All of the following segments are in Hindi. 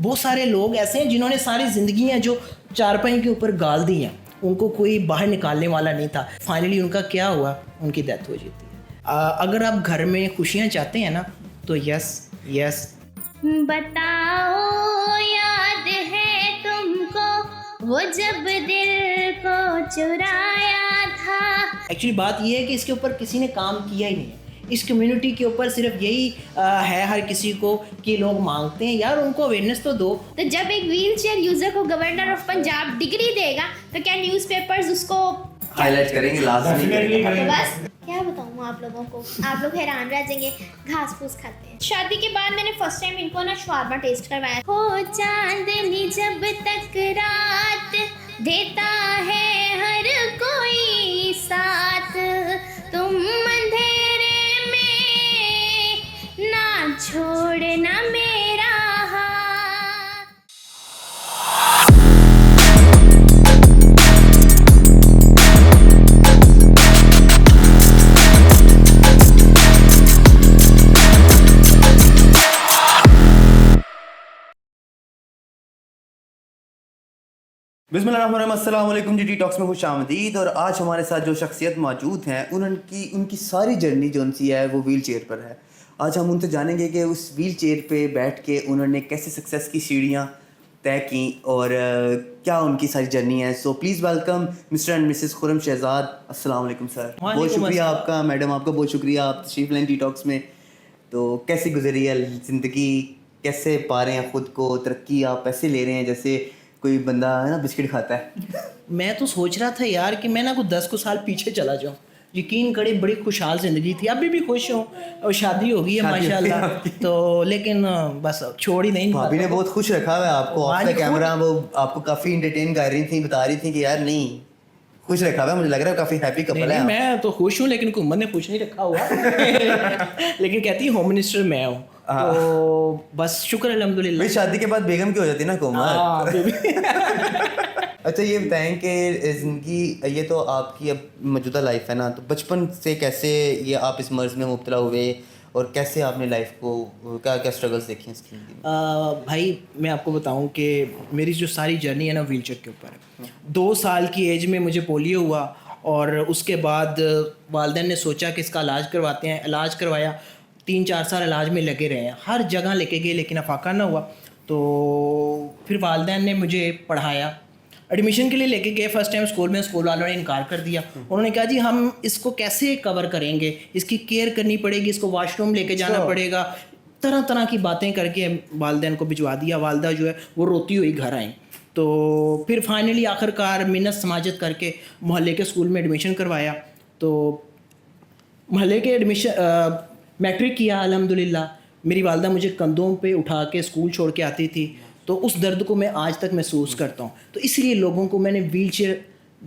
बहुत सारे लोग ऐसे हैं जिन्होंने सारी ज़िंदगियाँ जो चारपाई के ऊपर गाल दी हैं, उनको कोई बाहर निकालने वाला नहीं था। फाइनली उनका क्या हुआ, उनकी डेथ हो जाती है। अगर आप घर में खुशियाँ चाहते हैं ना, तो यस बताओ याद है तुमको वो जब दिल को चुराया था। एक्चुअली बात ये है कि इसके ऊपर किसी ने काम किया ही नहीं है। इस कम्युनिटी के ऊपर सिर्फ यही है हर किसी को कि लोग मांगते हैं यार, उनको अवेयरनेस तो दो। तो जब एक व्हील चेयर यूजर को गवर्नर ऑफ पंजाब डिग्री देगा तो क्या न्यूज़पेपर्स उसको हाईलाइट करेंगे लास्ट में। तो बस क्या बताऊँ आप लोगों को, आप लोग हैरान रह जाएंगे। घास फूस खाते हैं। शादी के बाद मैंने फर्स्ट टाइम इनको ना शवारमा टेस्ट करवाया। हो चांदनी जब तक रात देता है हर कोई साथ, तुम अंधेरे में ना छोड़ना मेरा हाथ। बिस्मिल्लाहिर्रहमानिर्रहीम जी, टॉक्स में खुश आमदीद। और आज हमारे साथ जो शख्सियत मौजूद हैं उनकी सारी जर्नी जो उनसी है वो व्हील चेयर पर है। आज हम उनसे जानेंगे कि उस व्हील चेयर पे बैठ के उन्होंने कैसे सक्सेस की सीढ़ियाँ तय की और क्या उनकी सारी जर्नी है। So please welcome Mr and Mrs Khurram Shahzad. अस्सलाम वालेकुम सर। बहुत शुक्रिया आपका, मैडम आपका बहुत शुक्रिया, आप तशरीफ़ लें डी टॉक्स में। तो कैसी गुजरी है ज़िंदगी, कैसे पा रहे हैं ख़ुद को, तरक्की आप ऐसे ले रहे हैं जैसे कोई बंदा है ना बिस्किट खाता है। मैं तो सोच रहा था यार कि मैं ना कुछ 10 साल पीछे चला जाऊँ। यकीन करे बड़ी खुशहाल ज़िंदगी थी, अभी भी खुश हूँ और शादी हो गई है माशाल्लाह। तो लेकिन बस छोड़ ही नहीं। भाभी ने बहुत खुश रखा हुआ है आपको, आपका कैमरा वो आपको काफ़ी इंटरटेन कर रही थी, बता रही थी कि यार नहीं खुश रखा हुआ है। मुझे लग रहा है काफ़ी हैप्पी कपल है। मैं तो खुश हूँ लेकिन हुकूमत ने खुश नहीं रखा हुआ लेकिन कहती है होम मिनिस्टर मैं हूँ, तो बस शुक्र अल्हम्दुलिल्लाह। भाई शादी के बाद बेगम की हो जाती है ना हुकूमत। अच्छा ये बताएं कि ज़िंदगी ये तो आपकी अब मौजूदा लाइफ है ना, तो बचपन से कैसे ये आप इस मर्ज़ में मुब्तला हुए और कैसे आपने लाइफ को क्या क्या स्ट्रगल्स देखे हैं इसकी? भाई मैं आपको बताऊं कि मेरी जो सारी जर्नी है ना व्हील चेयर के ऊपर है। 2 साल की एज में मुझे पोलियो हुआ और उसके बाद वालिदैन ने सोचा कि इसका इलाज करवाते हैं। इलाज करवाया, 3-4 साल इलाज में लगे रहे हैं, हर जगह लेके गए लेकिन अफाका ना हुआ। तो फिर वालिदैन ने मुझे पढ़ाया, एडमिशन के लिए लेके गए फर्स्ट टाइम स्कूल में। स्कूल वालों ने इनकार कर दिया। उन्होंने कहा जी हम इसको कैसे कवर करेंगे, इसकी केयर करनी पड़ेगी, इसको वॉशरूम लेके जाना पड़ेगा, तरह तरह की बातें करके वालिदैन को भिजवा दिया। वालदा जो है वो रोती हुई घर आई। तो फिर फाइनली आखिरकार मिन्नत समाजत करके मोहल्ले के स्कूल में एडमिशन करवाया। तो मोहल्ले के एडमिशन मैट्रिक किया अल्हम्दुलिल्लाह। मेरी वालदा मुझे कंधों पे उठा के स्कूल छोड़ के आती थी, तो उस दर्द को मैं आज तक महसूस करता हूँ। तो इसलिए लोगों को मैंने व्हील चेयर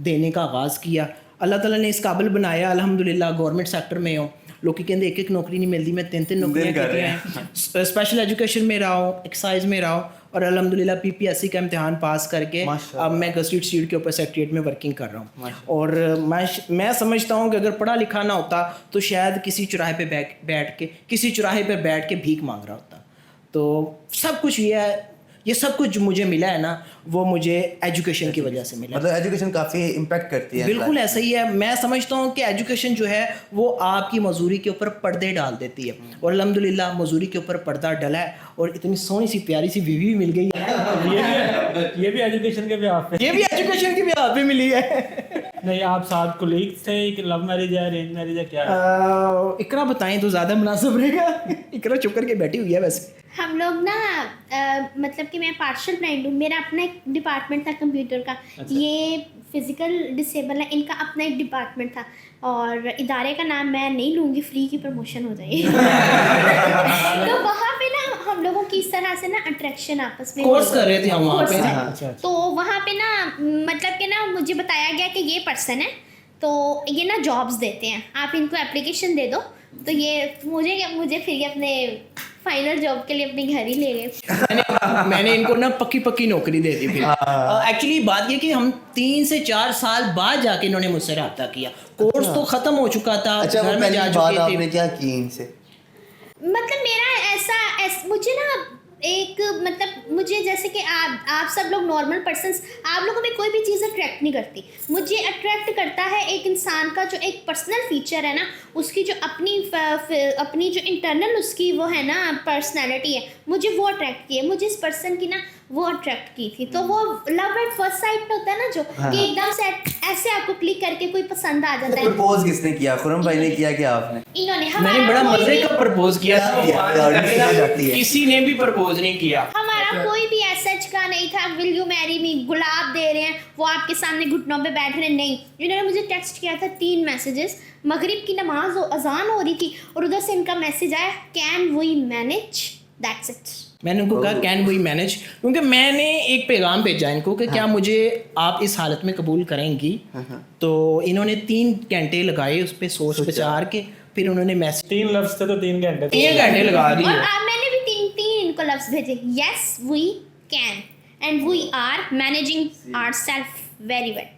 देने का आगाज़ किया। अल्लाह ताला ने इस काबिल बनाया अल्हम्दुलिल्लाह। गवर्नमेंट सेक्टर में हो, लोग कहते एक नौकरी नहीं मिलती, मैं 3 नौकरियाँ की हैं। स्पेशल एजुकेशन में रहा हूँ, एक्साइज में रहा हूँ और अल्हम्दुलिल्लाह PPSC का इम्तिहान पास करके अब मैं गस्टिड सीट के ऊपर सेक्रेटरीट में वर्किंग कर रहा हूँ। और मैं समझता हूँ कि अगर पढ़ा लिखा ना होता तो शायद किसी चौराहे पे बैठ के भीख मांग रहा होता। तो सब कुछ ये सब कुछ जो मुझे मिला है ना, वो मुझे एजुकेशन की वजह से मिला। मतलब एजुकेशन काफ़ी इम्पैक्ट करती है। बिल्कुल ऐसा ही है। मैं समझता हूँ कि एजुकेशन जो है वो आपकी मजदूरी के ऊपर पर्दे डाल देती है और अल्हम्दुलिल्लाह मजदूरी के ऊपर पर्दा डला है और इतनी सोहनी सी प्यारी सी बीवी भी मिल गई है। ये भी एजुकेशन के ब्याह पे मिली है। नहीं, आप साथ कोलीग्स थे कि लव मैरिज है, अरेंज मैरिज है, क्या? इकरा बताएं तो ज़्यादा मुनासिब रहेगा। इकरा चुप करके बैठी हुई है। वैसे हम लोग ना मतलब कि मैं पार्शियल ब्लाइंड हूँ, मेरा अपना एक डिपार्टमेंट था कंप्यूटर का। अच्छा। ये फिज़िकल डिसेबल है, इनका अपना एक डिपार्टमेंट था और इदारे का नाम मैं नहीं लूँगी, फ्री की प्रमोशन हो जाएगी। तो वहाँ पे ना हम लोगों की इस तरह से ना अट्रैक्शन आपस में कोर्स कर रहे थे हम वहाँ पे। तो वहाँ पे ना मतलब कि ना मुझे बताया गया कि ये पर्सन है तो ये ना जॉब्स देते हैं, आप इनको एप्लीकेशन दे दो। तो ये मुझे फिर ये अपने फाइनल जॉब के लिए अपने घर ही ले गए। मैंने इनको ना पक्की नौकरी दे दी। फिर एक्चुअली बात ये कि हम 3 से 4 साल बाद जाके इन्होंने मुझसे रब्ता किया। कोर्स तो खत्म हो चुका था। अच्छा, घर में जा चुके थे। आपने क्या की इनसे? मतलब मेरा ऐसा मुझे ना एक मतलब मुझे जैसे कि आप सब लोग नॉर्मल पर्सन्स, आप लोगों में कोई भी चीज़ अट्रैक्ट नहीं करती, मुझे अट्रैक्ट करता है एक इंसान का जो एक पर्सनल फीचर है ना, उसकी जो अपनी जो इंटरनल उसकी वो है ना पर्सनैलिटी है, मुझे वो अट्रैक्ट की है। मुझे इस पर्सन की ना वो अट्रैक्ट की थी, तो वो लव एट फर्स्ट साइट होता है ना जो कि एकदम से ऐसे आपको क्लिक करके कोई पसंद आ जाता है। प्रपोज किसने किया, खुरम भाई ने किया कि आपने? इन्होंने मैंने बड़ा मजे का प्रपोज किया जाती है। किसी ने भी प्रपोज नहीं किया। हमारा कोई भी सच का नहीं था विल यू मैरी मी, गुलाब दे रहे हैं, वो आपके सामने घुटनों पे बैठ रहे हैं, नहीं। इन्होंने मुझे टेक्स्ट किया था 3 मैसेजेस, मगरिब की नमाज अजान हो रही थी और उधर से इनका मैसेज आया can we manage, that's it. मैंने उनको कहा कैन वी मैनेज, क्योंकि मैंने एक पैगाम भेजा इनको कि क्या मुझे आप इस हालत में कबूल करेंगी। तो इन्होंने 3 घंटे लगाए उस पर सोच विचार के, फिर उन्होंने मैसेज 3 लफ्ज थे तो 3 घंटे 3 घंटे लगा दी और है। मैंने भी 3 इनको लफ्ज भेजे, yes we can and we are managing ourselves very well.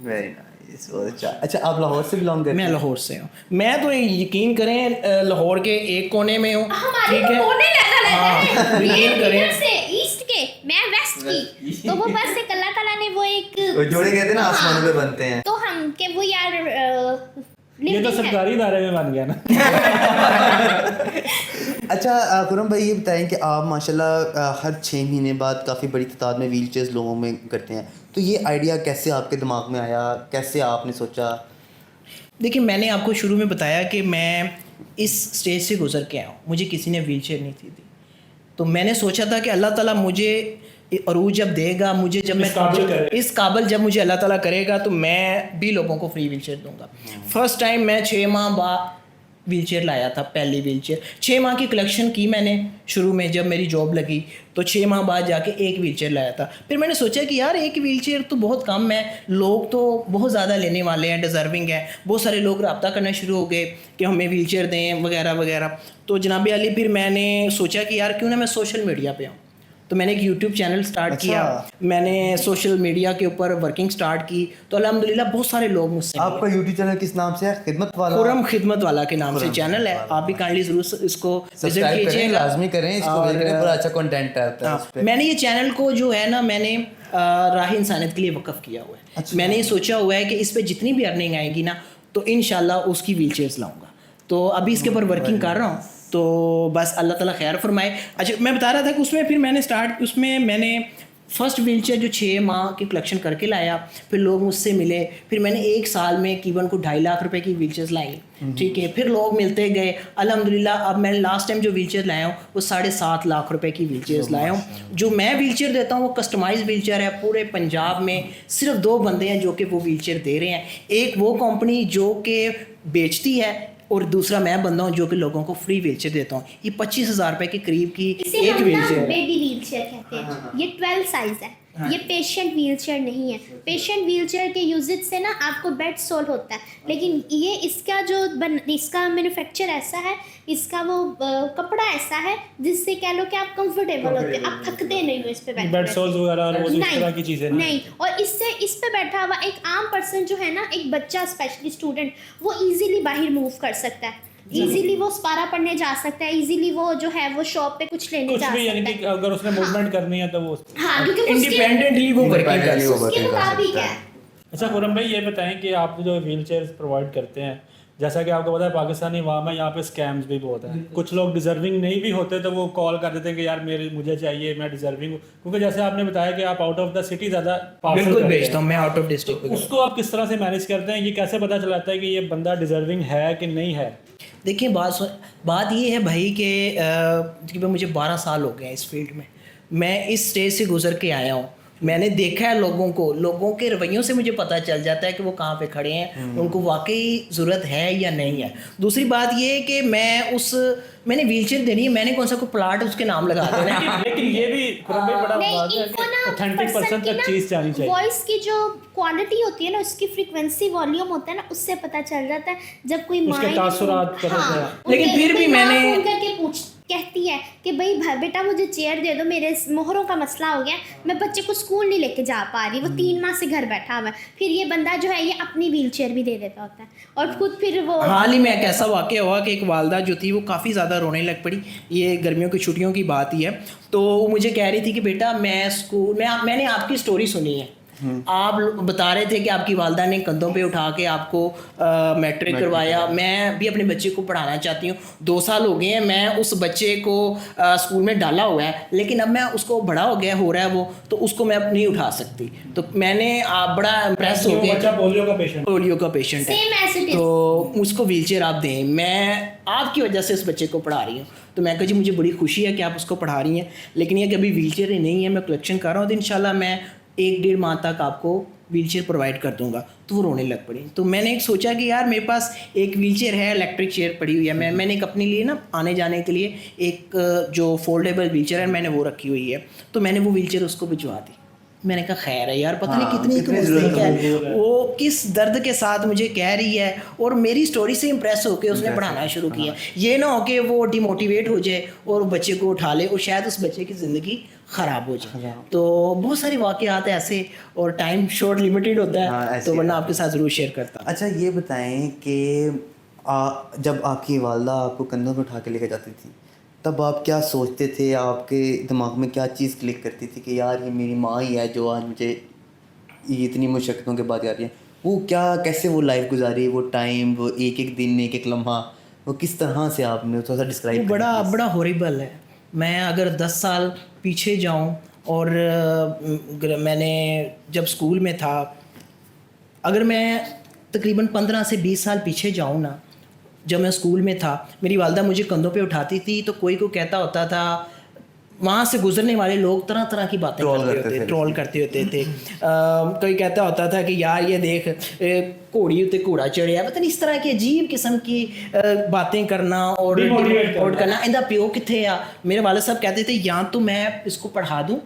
Very nice, बहुत अच्छा। अच्छा, आप लाहौर से बिलोंग करते मैं हैं? लाहौर से हूँ। मैं तो यकीन करें लाहौर के एक कोने में हूँ, हमारे ठीक तो है। कोने लगा हाँ, रहता है, ये यकीन करें। इधर से ईस्ट के, मैं वेस्ट की, तो वो बस एक अल्लाह ताला ने वो एक वो जोड़े कहते हैं ना आसमानों पे बनते हैं। तो हम के वो यार ये तो living है। सरकारी दायरे में बन गया ना। अच्छा खुरम भाई, ये बताएं कि आप माशाल्लाह हर 6 महीने बाद काफ़ी बड़ी तादाद में व्हील चेयर्स लोगों में करते हैं, तो ये आइडिया कैसे आपके दिमाग में आया, कैसे आपने सोचा? देखिए, मैंने आपको शुरू में बताया कि मैं इस स्टेज से गुजर के आया हूँ, मुझे किसी ने व्हील चेयर नहीं दी। तो मैंने सोचा था कि अल्लाह ताला मुझे अरूज जब देगा, मुझे जब मैं इस काबिल जब मुझे अल्लाह ताला करेगा, तो मैं भी लोगों को फ्री व्हील चेयर दूंगा। फर्स्ट टाइम मैं 6 माह बाद व्हील चेयर लाया था, पहली व्हील चेयर 6 माह की कलेक्शन की मैंने शुरू में, जब मेरी जॉब लगी तो 6 माह बाद जाके एक व्हील चेयर लाया था। फिर मैंने सोचा कि यार एक व्हील चेयर तो बहुत कम है, लोग तो बहुत ज़्यादा लेने वाले हैं, डिज़र्विंग है, बहुत सारे लोग रब्ता करना शुरू हो गए कि हमें व्हील चेयर दें वगैरह वगैरह। तो जनाब अली, फिर मैंने सोचा कि यार क्यों ना मैं सोशल मीडिया पे आऊँ। तो मैंने एक यूट्यूब चैनल स्टार्ट किया, मैंने सोशल मीडिया के ऊपर वर्किंग स्टार्ट की, तो अल्हम्दुलिल्लाह बहुत सारे लोग मुझसे आपका यूट्यूब चैनल किस नाम से है? खिदमत वाला? खुरम खिदमत वाला के नाम से चैनल है, आप भी काइंडली ज़रूर इसको विजिट सब्सक्राइब करें, कीजिएगा, लाजमी करें इसको, बड़ा अच्छा कंटेंट है उस पे। मैंने ये चैनल को जो है ना, मैंने राह इंसानियत के लिए वक्फ किया हुआ है। मैंने ये सोचा हुआ है कि इस पे जितनी भी अर्निंग आएगी ना, तो इंशाल्लाह उसकी व्हील चेयर्स लाऊंगा। तो अभी इसके ऊपर वर्किंग कर रहा हूँ, तो बस अल्लाह ताला खैर फरमाए। अच्छा, मैं बता रहा था कि उसमें फिर मैंने फर्स्ट व्हील चेयर जो 6 माह की कलेक्शन करके लाया, फिर लोग मुझसे मिले, फिर मैंने 1 साल में कीबन को 2.5 लाख रुपए की व्हील चेयर्स लाई, ठीक है। फिर लोग मिलते गए, अल्हम्दुलिल्लाह अब मैं लास्ट टाइम जो व्हील चेयर लाया हूँ वो 7.5 लाख रुपए की व्हील चेयर्स लाया हूँ। जो मैं व्हील चेयर देता हूँ वो कस्टमाइज व्हील चेयर है। पूरे पंजाब में सिर्फ 2 बंदे हैं जो कि वो व्हील चेयर दे रहे हैं, एक वो कंपनी जो कि बेचती है और दूसरा मैं बंदा हूँ जो कि लोगों को फ्री व्हील चेयर देता हूँ। ये 25,000 रुपए के करीब की इसे एक हम व्हील ना चेयर है। बेबी व्हील चेयर कहते हैं। ये 12 साइज है, ये पेशेंट व्हील चेयर नहीं है। पेशेंट व्हील चेयर के यूजेज से ना आपको बेड सोल होता है, लेकिन ये इसका मैन्युफैक्चर ऐसा है, इसका वो कपड़ा ऐसा है जिससे कह लो कि आप कंफर्टेबल होते हैं, आप थकते नहीं हो इस पे बेड सोल्स वगैरह और वो इस तरह की चीजें नहीं। और इससे इस पे बैठा हुआ एक आम पर्सन जो है ना, एक बच्चा स्पेशली स्टूडेंट, वो इजीली बाहर मूव कर सकता है, इजीली वो स्पारा पढ़ने जा सकता है, इजीली वो जो है वो शॉप पे कुछ लेने जा कुछ भी, यानी सकता कि है। अगर उसने मूवमेंट करनी है तो वो हाँ, क्योंकि उसके इंडिपेंडेंटली वो वर्किंग कर उसके मुताबिक है। अच्छा खुरम भाई, ये बताएं कि आप जो व्हील चेयर प्रोवाइड करते हैं, जैसा कि आपको पता है पाकिस्तानी अवाम है, यहाँ पे स्कैम्स भी बहुत हैं। कुछ लोग डिजर्विंग नहीं भी होते तो वो कॉल कर देते हैं कि यार मुझे चाहिए, मैं डिजर्विंग हूँ, क्योंकि जैसे आपने बताया कि आप आउट ऑफ द सिटी ज़्यादा पार्सल बिल्कुल करते भेजता हूँ मैं, आउट ऑफ डिस्ट्रिक्ट। उसको आप किस तरह से मैनेज करते हैं? ये कैसे पता चलाता है कि ये बंदा डिजर्विंग है कि नहीं है? देखिए, बात ये है भाई कि मुझे 12 साल हो गए हैं इस फील्ड में, मैं इस स्टेज से गुजर के आया हूँ, मैंने देखा है लोगों के रवैयों से मुझे पता चल जाता है कि वो कहाँ पे खड़े हैं, उनको वाकई ज़रूरत है या नहीं है। दूसरी बात ये है कि मैंने व्हील चेयर देनी है, मैंने कौन सा कोई प्लाट उसके नाम लगा देना है। लेकिन ये भी खुरम भाई बड़ा नहीं, बात है इनको कि ना ऑथेंटिक पर्सन की तक ना चीज़ जानी चाहिए। वॉइस की जो क्वालिटी होती है ना, उसकी फ्रीक्वेंसी वॉल्यूम होता है ना, उससे पता चल जाता है जब कोई उसके माइंड तासुरात पता चला। लेकिन फिर भी मैंने- फोन करके कहती है कि भाई बेटा मुझे चेयर दे दो, मेरे मोहरों का मसला हो गया, मैं बच्चे को स्कूल नहीं लेके जा पा रही, वो 3 माह से घर बैठा हुआ है। फिर ये बंदा जो है ये अपनी व्हील चेयर भी दे देता होता है और खुद फिर वो हाल ही में एक ऐसा वाक़या हुआ कि एक वालदा जो थी वो काफ़ी ज़्यादा रोने लग पड़ी। ये गर्मियों की छुट्टियों की बात ही है। तो वो मुझे कह रही थी कि बेटा मैं स्कूल में मैंने आपकी स्टोरी सुनी है, आप बता रहे थे कि आपकी वालदा ने कंधों पे उठा के आपको मैट्रिक करवाया। मैं भी अपने बच्चे को पढ़ाना चाहती हूँ, 2 साल हो गए हैं, मैं उस बच्चे को स्कूल में डाला हुआ है, लेकिन अब मैं उसको बड़ा हो गया हो रहा है वो, तो उसको मैं अब नहीं उठा सकती। तो मैंने बड़ा इम्प्रेस हो गया, बच्चा पोलियो का पेशेंट है, सेम एज इट इज, तो उसको व्हीलचेयर आप दें, मैं आपकी वजह से उस बच्चे को पढ़ा रही हूँ। तो मैं कहा जी मुझे बड़ी खुशी है कि आप उसको पढ़ा रही हैं, लेकिन ये कभी व्हीलचेयर नहीं है, मैं कलेक्शन कर रहा हूँ, तो इंशाल्लाह मैं 1-1.5 माह तक आपको व्हीलचेयर प्रोवाइड कर दूंगा। तो वो रोने लग पड़ी। तो मैंने एक सोचा कि यार मेरे पास एक व्हीलचेयर है, इलेक्ट्रिक चेयर पड़ी हुई है, मैंने एक अपने लिए ना आने जाने के लिए एक जो फोल्डेबल व्हीलचेयर है मैंने वो रखी हुई है। तो मैंने वो व्हीलचेयर उसको भिजवा दी। मैंने कहा खैर है यार, पता नहीं कितनी ज़रूरत है, वो किस दर्द के साथ मुझे कह रही है और मेरी स्टोरी से इम्प्रेस होकर उसने पढ़ाना शुरू किया। ये ना हो कि वो डिमोटिवेट हो जाए और बच्चे को उठा ले और शायद उस बच्चे की ज़िंदगी ख़राब हो जाए। तो बहुत सारे वाक़यात ऐसे, और टाइम शॉर्ट लिमिटेड होता है, तो वरना आपके साथ ज़रूर शेयर करता। अच्छा ये बताएं कि जब आपकी वालदा आपको कंधों पर उठा के लेकर जाती थी, तब आप क्या सोचते थे, आपके दिमाग में क्या चीज़ क्लिक करती थी कि यार ये मेरी माँ ही है जो आज मुझे ये इतनी मुश्किलों के बाद आ रही है। वो क्या, कैसे वो लाइफ गुजारी, वो टाइम, वो एक दिन, एक लम्हा, वो किस तरह से आपने थोड़ा सा डिस्क्राइब? बड़ा हॉरिबल है। मैं अगर 10 साल पीछे जाऊं और मैंने जब स्कूल में था, अगर मैं तकरीबन 15 से 20 साल पीछे जाऊं ना, जब मैं स्कूल में था, मेरी वालदा मुझे कंधों पे उठाती थी, तो कोई को कहता होता था, वहाँ से गुजरने वाले लोग तरह तरह की बातें ट्रोल करते होते थे। कोई कहता होता था कि यार ये देख घोड़ी उते घोड़ा चढ़िया, पता नहीं इस तरह की अजीब किस्म की बातें करना और डिमोटिवेट करना। इंदा प्यो किथे आ। मेरे वाले साहब कहते थे या तो मैं इसको पढ़ा दूँ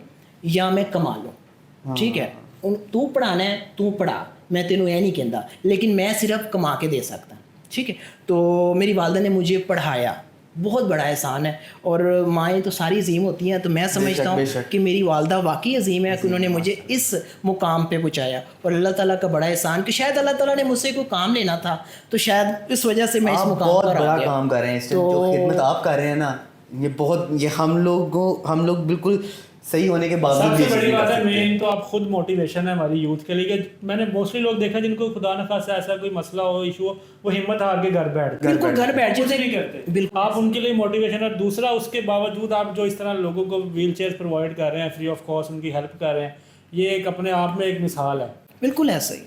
या मैं कमा लूँ, ठीक है, तू पढ़ाना है तू पढ़ा, मैं तेनों यह नहीं कहता, लेकिन मैं सिर्फ कमा के दे सकता, ठीक है। तो मेरी वालदा ने मुझे पढ़ाया, बहुत बड़ा एहसान है। और माएँ तो सारी अजीम होती हैं, तो मैं समझता हूँ कि मेरी वालदा वाकई अजीम है कि उन्होंने मुझे इस मुकाम पे पहुँचाया। और अल्लाह ताला का बड़ा एहसान कि शायद अल्लाह ताला ने मुझसे कोई काम लेना था, तो शायद इस वजह से मैं इस मुकाम पर आ गया। काम कर रहे हैं, तो जो खिदमत आप कर रहे हैं ना, ये बहुत, ये हम लोग बिल्कुल सही होने के बावजूद सबसे बड़ी बात है, मेन तो आप खुद मोटिवेशन है हमारी यूथ के लिए। कि मैंने मोस्टली लोग देखा जिनको खुदा न खासा ऐसा कोई मसला हो, इशू हो, वो हिम्मत हार के घर बैठ जाते नहीं करते। बिल्कुल आप उनके लिए मोटिवेशन। और दूसरा, उसके बावजूद आप जो इस तरह लोगों को व्हील चेयर प्रोवाइड कर रहे हैं, फ्री ऑफ कॉस्ट उनकी हेल्प कर रहे हैं, ये एक अपने आप में एक मिसाल है। बिल्कुल ऐसा ही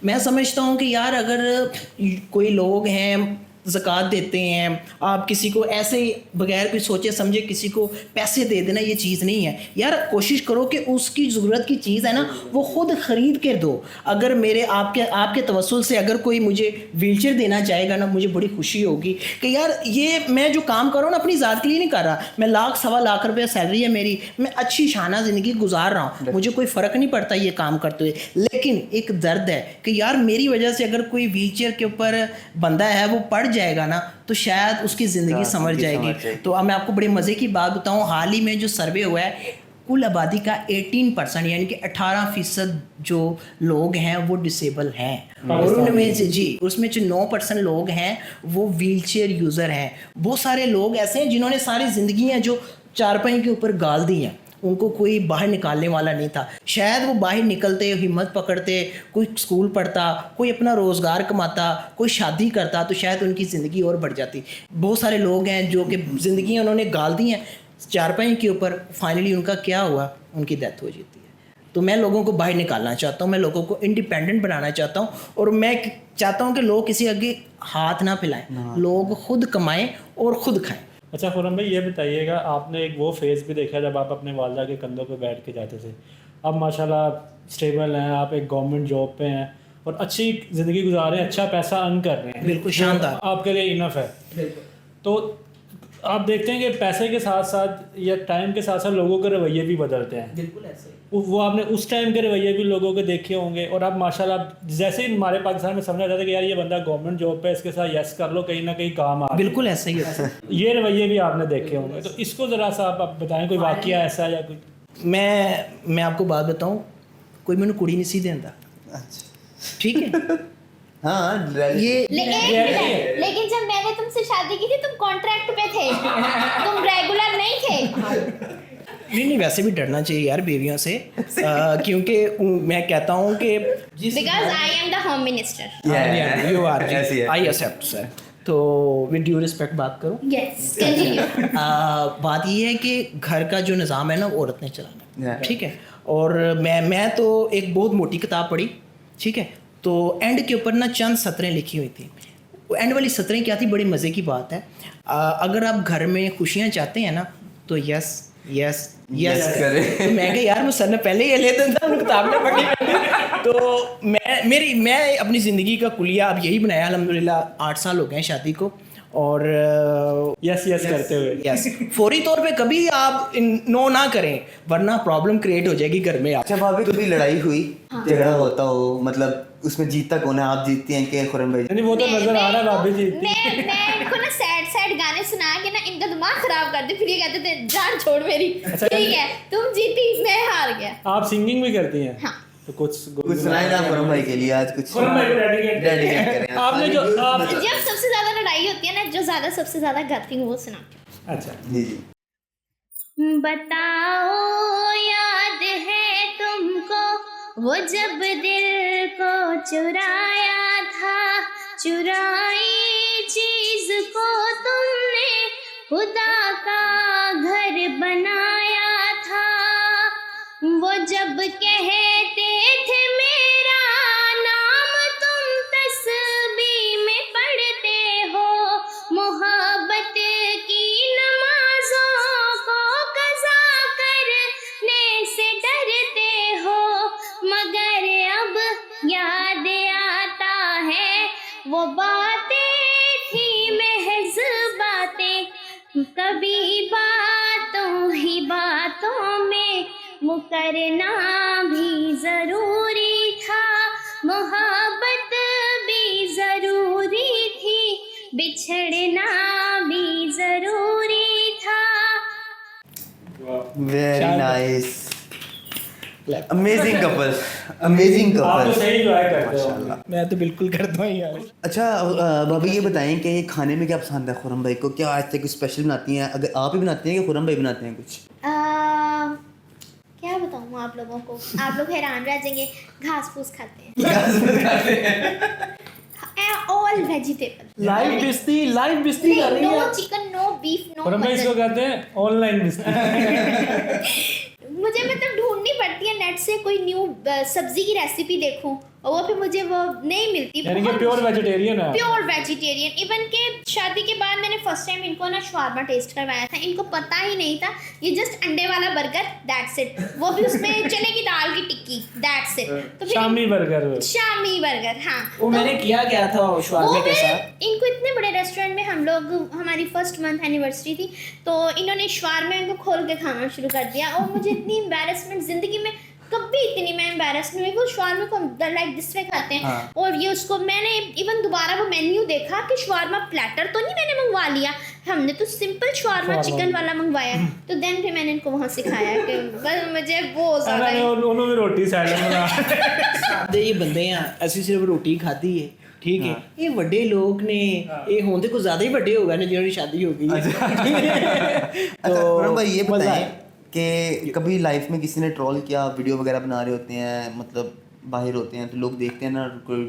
मैं समझता हूँ कि यार अगर कोई लोग हैं ज़कात देते हैं, आप किसी को ऐसे ही बगैर कोई सोचे समझे किसी को पैसे दे देना ये चीज़ नहीं है यार। कोशिश करो कि उसकी ज़रूरत की चीज़ है ना वो ख़ुद ख़रीद के दो। अगर मेरे आपके तवस्सुल से अगर कोई मुझे व्हीलचेयर देना चाहेगा ना, मुझे बड़ी खुशी होगी कि यार ये मैं जो काम कर रहा हूँ ना अपनी ज़ात के लिए नहीं कर रहा। मैं 1-1.25 लाख रुपये सैलरी है मेरी, मैं अच्छी शाना ज़िंदगी गुजार रहा हूँ, मुझे कोई फ़र्क नहीं पड़ता ये काम करते हुए। लेकिन एक दर्द है कि यार मेरी वजह से अगर कोई व्हीलचेयर के ऊपर बंदा है वो पड़ जाएगा ना, तो शायद उसकी ज़िंदगी समझ जाएगी। तो अब मैं आपको बड़ी मज़े की बात बताऊं, हाल ही में जो सर्वे हुआ है, कुल आबादी का 18% यानी कि 18% जो लोग हैं वो डिसेबल हैं, और उनमें से उसमें जो 9% लोग हैं वो व्हीलचेयर यूज़र हैं। बहुत सारे लोग ऐसे हैं जिन्होंने सारी ज़िंदगी जो चारपाई के ऊपर गाल दी हैं, उनको कोई बाहर निकालने वाला नहीं था। शायद वो बाहर निकलते, हिम्मत पकड़ते, कोई स्कूल पढ़ता, कोई अपना रोज़गार कमाता, कोई शादी करता, तो शायद उनकी ज़िंदगी और बढ़ जाती। बहुत सारे लोग हैं जो कि ज़िंदगी उन्होंने गाल दी हैं चारपाई के ऊपर, फाइनली उनका क्या हुआ, उनकी डेथ हो जाती है। तो मैं लोगों को बाहर निकालना चाहता हूँ, मैं लोगों को इंडिपेंडेंट बनाना चाहता हूँ, और मैं चाहता हूँ कि लोग किसी आगे हाथ ना फैलाएं, लोग खुद कमाएं और ख़ुद खाएं। अच्छा खुरम भाई, ये बताइएगा, आपने एक वो फेज़ भी देखा जब आप अपने वालदा के कंधों पे बैठ के जाते थे। अब माशाल्लाह स्टेबल हैं, आप एक गवर्नमेंट जॉब पे हैं और अच्छी ज़िंदगी गुजार रहे हैं, अच्छा पैसा अर्न कर रहे हैं, बिल्कुल शानदार, आपके लिए इनफ है। तो आप देखते हैं कि पैसे के साथ साथ या टाइम के साथ साथ लोगों के रवैये भी बदलते हैं। बिल्कुल ऐसे ही। वो आपने उस टाइम के रवैये भी लोगों के देखे होंगे, और अब माशाल्लाह जैसे ही हमारे पाकिस्तान में समझ आता है कि यार ये बंदा गवर्नमेंट जॉब पे, इसके साथ यस कर लो, कहीं ना कहीं काम आ बिल्कुल ऐसा ही होता है। ये रवैये भी आपने देखे होंगे, तो इसको ज़रा सा आप बताएं, कोई वाकया ऐसा या कोई। मैं आपको बात बताऊं, कोई मैंने कुड़ी नहीं सी देता, अच्छा ठीक है। हाँ ये लेकिन जब मैंने तुमसे शादी की थी तुम कॉन्ट्रैक्ट पे थे, तुम रेगुलर नहीं थे। नहीं, वैसे भी डरना चाहिए यार बीवियों से, क्योंकि मैं कहता हूँ कि because I am the home minister. You are, ऐसी है। I accept sir. तो विद ड्यू रिस्पेक्ट बात करूँ, यस कंटिन्यू। बात ये है कि घर का जो निज़ाम है ना वो औरत ने चलाना है, Yeah. ठीक है। और मैं तो एक बहुत मोटी किताब पढ़ी, ठीक है, तो एंड के ऊपर ना चंद सतरें लिखी हुई थी। वो एंड वाली सतरें क्या थी, बड़ी मज़े की बात है। अगर आप घर में खुशियाँ चाहते हैं ना तो यस यस यस Yes करें। तो मैं कहा यार मैं सर ने पहले ये लेता था, उन किताब में पढ़ी मैंने। तो मैं अपनी ज़िंदगी का कुलिया अब यही बनाया अल्हम्दुलिल्लाह। 8 साल हो गए हैं शादी को, और यस करते हुए। यस फौरी तौर पे कभी आप नो ना करें, वरना प्रॉब्लम क्रिएट हो जाएगी घर में। अच्छा भाभी, कभी लड़ाई हुई, झगड़ा होता हो, मतलब उसमें जीतता कौन है, आप जीतती हैं कि खुरम भाई? नहीं, वो तो नजर आ रहा है भाभी जी। मैं इनको ना सैड गाने सुना के ना इनका दिमाग खराब कर दे, फिर ये कहते थे जान छोड़ मेरी। ठीक है तुम जीती मैं हार गया। आप सिंगिंग भी करती हैं? हाँ। तो कुछ सुनाए ना खुरम भाई के लिए आज कुछ। खुरम भाई को डेडिकेट करें आपने जो आप। जब सबसे ज्यादा लड़ाई होती है ना, जो सबसे ज्यादा गाती हूँ वो सुनाती हूँ। अच्छा जी जी। बताओ याद है तुमको वो जब दिल को चुराया था, चुराई चीज को तुमने खुदा का घर बनाया था। वो जब कहते थे मेरा नाम तुम तस्बीह में पढ़ते हो, मोहब्बत की नमाजों को कज़ा करने से डरते हो, मगर अब याद आता है वो बातें थी महज बातें, कभी बातों ही बातों में मुकरना भी जरूरी था, मोहब्बत भी जरूरी थी, बिछड़ना भी जरूरी था। Very nice, amazing couple, amazing आप तो कपल। सही एंजॉय करते हो। मैं तो बिल्कुल करता हूँ यार। अच्छा भाभी ये बताएं कि खाने में क्या पसंद है खुरम भाई को? क्या आज तक कुछ स्पेशल बनाती हैं? अगर आप ही बनाती हैं कि खुरम भाई बनाते हैं कुछ? क्या बताऊँ आप लोगों को, आप लोग हैरान रह जाएंगे। घास फूस खाते हैं, ऑल वेजिटेबल, लाइव बिस्ती कर रही नो है। Chicken no beef no Khurram भाई इसको कहते हैं ऑनलाइन बिजनेस। मुझे मतलब ढूंढनी पड़ती है नेट से कोई न्यू सब्जी की रेसिपी देखूं, और वो फिर मुझे वो नहीं मिलती। यानी कि प्योर वेजिटेरियन है। Pure vegetarian. इवन के शादी के बाद मैंने फर्स्ट टाइम इनको ना शवारमा टेस्ट करवाया था, इनको पता ही नहीं था ये जस्ट अंडे वाला बर्गर, दैट्स इट, वो भी उसमें चने की दाल की टिक्की, दैट्स इट। तो शामी बर्गर। शामी बर्गर, हाँ वो मैंने किया क्या था शवारमे के मैंने साथ। इनको इतने बड़े रेस्टोरेंट में हम लोग, हमारी फर्स्ट मंथ एनिवर्सरी थी, तो इन्होंने शवारमे को खोल के खाना शुरू कर दिया, और मुझे इतनी एम्बैरेसमेंट, जिंदगी में कभी इतनी मैं एम्बैरेस नहीं हुई। वो शवारमे को लाइक दिस वे खाते हैं। हाँ। और ये उसको मैंने इवन दोबारा वो मेन्यू देखा कि शवारमा प्लेटर तो नहीं मैंने मंगवा लिया, हमने तो सिंपल शवारमा चिकन वाला मंगवाया। तो देन फिर मैंने इनको वहाँ सिखाया कि बस मुझे वो ज़्यादा उन्होंने रोटी साइड में बना। सादे ये बंदे हैं, ਅਸੀਂ ਸਿਰਫ ਰੋਟੀ ਖਾਧੀ ਹੈ, ठीक है। ये बड़े लोग ने, ये होंदे को ज्यादा ही बड़े हो गए ने जिन्होंने शादी हो गई है। अच्छा खुरम भाई ये मजा बताएं है। कि कभी लाइफ में किसी ने ट्रोल किया, वीडियो वगैरह बना रहे होते हैं, मतलब बाहर होते हैं तो लोग देखते हैं ना, कोई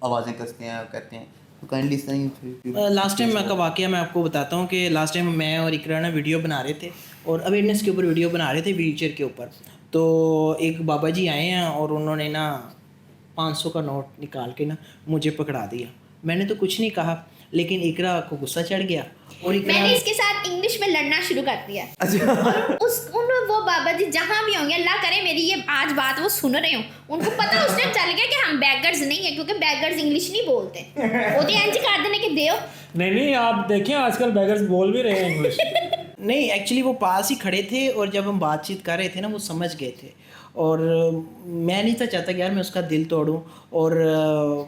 आवाज़ें कसते हैं, कहते हैं, तो काइंडली इस तरह। लास्ट टाइम का वाकया मैं आपको बताता हूँ कि लास्ट टाइम मैं और इकरा ना वीडियो बना रहे थे, और अवेयरनेस के ऊपर वीडियो बना रहे थे, व्हीलचेयर के ऊपर। तो एक बाबा जी आए हैं और उन्होंने ना 500 का नोट निकाल के ना मुझे पकड़ा दिया। मैंने तो कुछ नहीं कहा, लेकिन इकरा को गुस्सा चढ़ गया और इकरा मैंने इसके साथ इंग्लिश में लड़ना शुरू कर दिया। अच्छा वो बाबा जी जहाँ भी होंगे, अल्लाह करे मेरी ये आज बात वो सुन रहे हो, उनको पता उस टाइम चल गया कि हम बैगर्स नहीं है, क्योंकि बैगर्स इंग्लिश नहीं बोलते। वो तो एंज कर देने के देओ। नहीं आप देखें आजकल बैगर्स बोल भी रहे हैं इंग्लिश। नहीं, एक्चुअली वो पास ही खड़े थे और जब हम बातचीत कर रहे थे ना वो समझ गए थे और मैं नहीं था चाहता कि यार मैं उसका दिल तोड़ूं और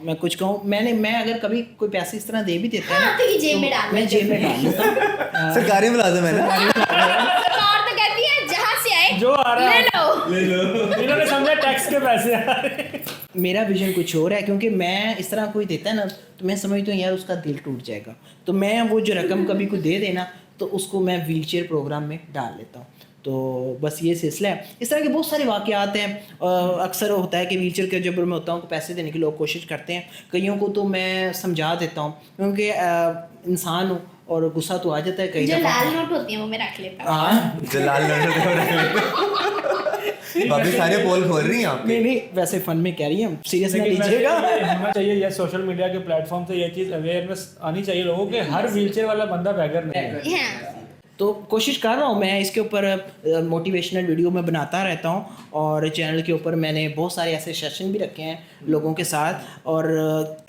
मैं कुछ कहूँ। मैं अगर कभी कोई पैसे इस तरह दे भी देता है हाँ, ना तो ये जेब में डाल मैं जेब में डाल देता हूँ। सरकारी मुलाजिम है ना। सरकार तो कहती है जहाँ से आए जो आ रहा ले है लो। इन्होंने समझा टैक्स के पैसे आ रहे हैं। मेरा विजन कुछ और है, क्योंकि मैं इस तरह कोई देता है ना तो मैं समझता हूँ यार उसका दिल टूट जाएगा, तो मैं वो जो रकम कभी को दे देना तो उसको मैं व्हीलचेयर प्रोग्राम में डाल लेता हूँ। तो बस ये सिलसिला है। इस तरह के बहुत सारे वाक़यात हैं। अक्सर होता है कि व्हीलचेयर के जब मैं होता हूँ पैसे देने की लोग कोशिश करते हैं, कईयों को तो मैं समझा देता हूँ क्योंकि इंसान हूँ और गुस्सा तो आ जाता है कई जो दफ़ा। लाल नोट होती है वो मैं रख लेता हूँ। हाँ जलाल बाकी सारे पोल खोल रही हैं आप। नहीं वैसे फन में कह रही हैं, सीरियस ना लेकिन वैसे लीजिएगा। ये होना चाहिए या सोशल मीडिया के प्लेटफॉर्म से ये चीज़ अवेयरनेस आनी चाहिए लोगों के, हर व्हीलचेयर वाला बंदा बैगर नहीं है। हाँ। तो कोशिश कर रहा हूँ मैं इसके ऊपर मोटिवेशनल वीडियो में बनाता रहता हूँ और चैनल के ऊपर मैंने बहुत सारे ऐसे सेशन भी रखे हैं लोगों के साथ। और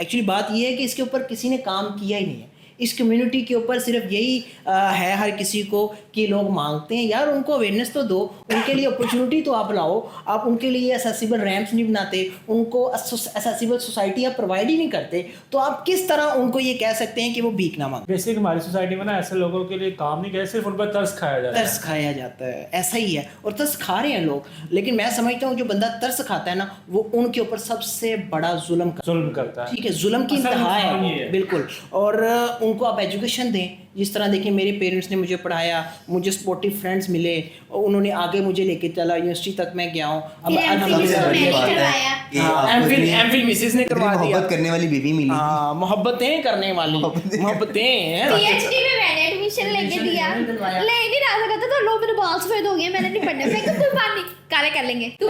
एक्चुअली बात ये है कि इसके ऊपर किसी ने काम किया ही नहीं है। इस कम्युनिटी के ऊपर सिर्फ यही है हर किसी को कि लोग मांगते हैं यार उनको अवेयरनेस तो दो, उनके लिए अपॉर्चुनिटी तो आप लाओ। आप उनके लिए एसेसिबल रैम्प्स नहीं बनाते, उनको एसेसिबल सोसाइटी आप प्रोवाइड ही नहीं करते, तो आप किस तरह उनको ये कह सकते हैं कि वो भीख ना मांगे। बेसिक हमारी सोसाइटी में ना ऐसे लोगों के लिए काम नहीं किया, सिर्फ उन पर तरस खाया जाता है। तरस खाया जाता है, ऐसा ही है और तरस खा रहे हैं लोग। लेकिन मैं समझता हूँ जो बंदा तरस खाता है ना वो उनके ऊपर सबसे बड़ा जुल्म करता है। ठीक है, जुल्म की असल इंतहा नुकसान ये है है। बिल्कुल। और उनको आप एजुकेशन दें। जिस तरह देखिए मेरे पेरेंट्स ने मुझे पढ़ाया, मुझे सपोर्टिव फ्रेंड्स मिले और उन्होंने आगे मुझे लेके चला, यूनिवर्सिटी तक मैं गया हूँ। अब फिर अल्हम्दुलिल्लाह तो मैंने बात है करवाया। कि हाँ, आपको एमफिल मिसेस ने करवा दिया। मोहब्बत करने वाली बीवी मिली। हाँ, मोहब्बतें करने वाली मोहब्बतें हैं। पीएचडी में मैंने एडमिशन लेके दिया, ले नहीं रहा था, कहता था लो मेरे बाल सफेद हो गए, मैंने नहीं पढ़ना। मैं कहा तू पानी काले कर लेंगे, तू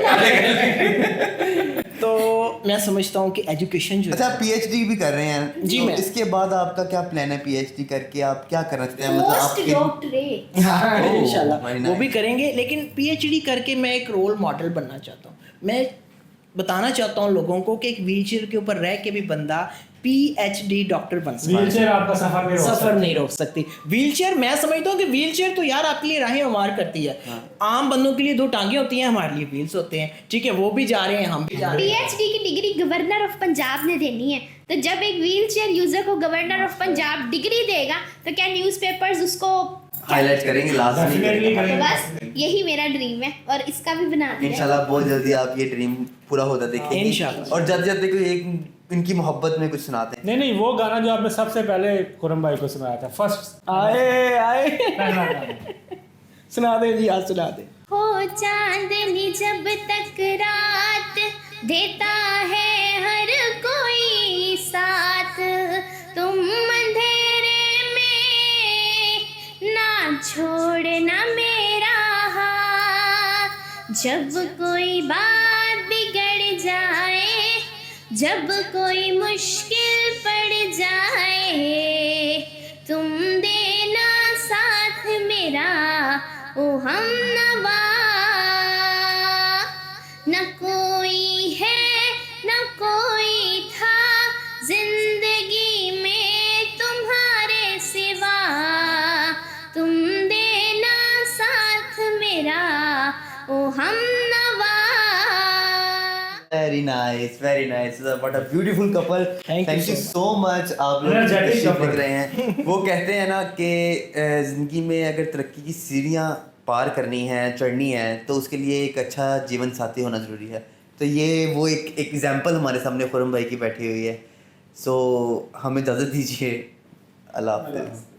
तो मैं समझता हूँ कि एजुकेशन जो अच्छा पीएचडी भी कर रहे हैं जी तो मैं। इसके बाद आपका क्या प्लान है? पीएचडी करके आप क्या करना चाहते हैं? मतलब पोस्ट आपके डॉक्टरेट। हाँ, Oh, इंशाल्लाह very वो nice. भी करेंगे। लेकिन पीएचडी करके मैं एक रोल मॉडल बनना चाहता हूँ। मैं बताना चाहता हूँ लोगों को कि एक व्हीलचेयर के ऊपर रह के भी बंदा पीएचडी डॉक्टर बन सकता है। व्हीलचेयर आपका सफर नहीं रोक सकती व्हीलचेयर। मैं समझता हूँ कि व्हीलचेयर तो यार आपके लिए राहें हमार करती है। आम बंदों के लिए दो टांगे होती हैं, हमारे लिए व्हील्स होते हैं। ठीक है, वो भी जा रहे हैं, हम भी जा रहे हैं। पीएचडी की डिग्री गवर्नर ऑफ पंजाब ने देनी है, तो जब एक व्हीलचेयर यूजर को गवर्नर ऑफ पंजाब डिग्री देगा तो क्या न्यूज़पेपर्स उसको हाईलाइट करेंगे लास्ट में Definitely करेंगे। तो बस यही मेरा ड्रीम है और इसका भी बना दिया। इंशाल्लाह बहुत जल्दी आप ये ड्रीम पूरा होता देखेंगे इंशाल्लाह। और जल्दी जल्दी कोई एक इनकी मोहब्बत में कुछ सुनाते हैं। नहीं वो गाना जो आपने सबसे पहले खुरम भाई को सुनाया था फर्स्ट आए पहला गाना। सुना दे जी, आज सुना दे। हो चांदनी जब तक रात देता है हर कोई साथ, तुम अंधेरे में ना छोड़ना मेरा हाथ। जब कोई बात बिगड़ जाए, जब कोई मुश्किल पड़ जाए, तुम देना साथ मेरा ओ हमनवा। न कोई है न कोई था जिंदगी में तुम्हारे सिवा, तुम देना साथ मेरा ओ हमनवा। Very nice what a beautiful couple. Thank you thank you so so much. आप लोग Energetic तशरीफ couple. रख रहे हैं। वो कहते हैं ना कि जिंदगी में अगर तरक्की की सीढ़ियाँ पार करनी है, चढ़नी है, तो उसके लिए एक अच्छा जीवन साथी होना ज़रूरी है। तो ये वो एक एग्जाम्पल हमारे सामने खुरम भाई की बैठी हुई है। सो हमें इजाज़त दीजिए। अल्लाह हाफ़िज़।